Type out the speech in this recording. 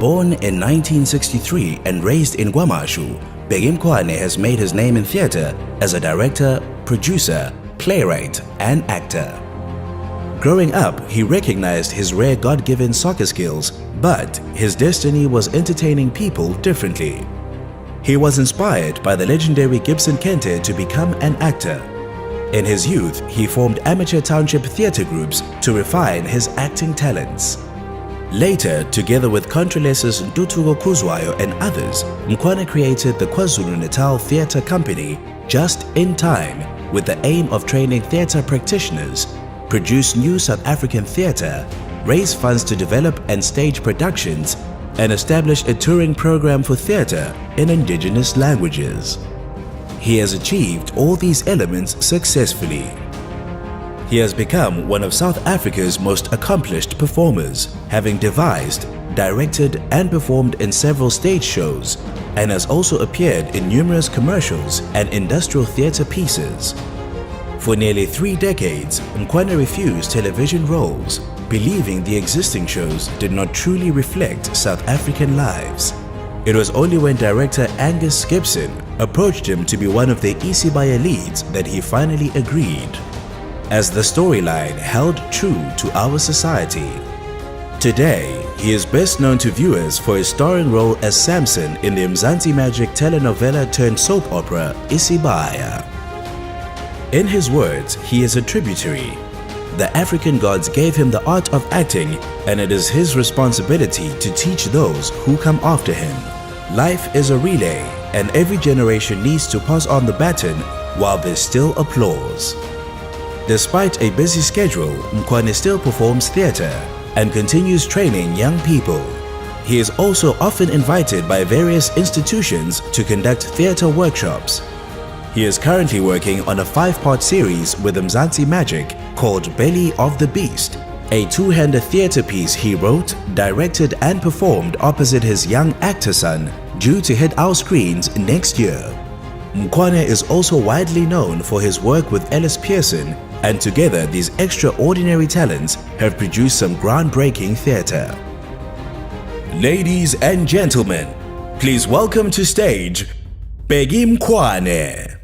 Born in 1963 and raised in Kwamashu, Bheki Mkwane has made his name in theatre as a director, producer, playwright and actor. Growing up, he recognized his rare God-given soccer skills, but his destiny was entertaining people differently. He was inspired by the legendary Gibson Kente to become an actor. In his youth, he formed amateur township theatre groups to refine his acting talents. Later, together with contralesses Ntuthuko Khuzwayo and others, Mkwane created the KwaZulu-Natal Theatre Company just in time with the aim of training theatre practitioners, produce new South African theatre, raise funds to develop and stage productions, and establish a touring program for theatre in indigenous languages. He has achieved all these elements successfully. He has become one of South Africa's most accomplished performers, having devised, directed and performed in several stage shows, and has also appeared in numerous commercials and industrial theatre pieces. For nearly 3 decades, Mkwane refused television roles, believing the existing shows did not truly reflect South African lives. It was only when director Angus Gibson approached him to be one of the Isibaya leads that he finally agreed, as the storyline held true to our society. Today, he is best known to viewers for his starring role as Samson in the Mzansi Magic telenovela turned soap opera Isibaya. In his words, he is a tributary. The African gods gave him the art of acting, and it is his responsibility to teach those who come after him. Life is a relay, and every generation needs to pass on the baton while there's still applause. Despite a busy schedule, Mkwane still performs theatre and continues training young people. He is also often invited by various institutions to conduct theatre workshops. He is currently working on a 5-part series with Mzansi Magic called Belly of the Beast, a 2-hander theatre piece he wrote, directed and performed opposite his young actor son, due to hit our screens next year. Mkwane is also widely known for his work with Ellis Pearson, and together these extraordinary talents have produced some groundbreaking theatre. Ladies and gentlemen, please welcome to stage Bheki Mkwane.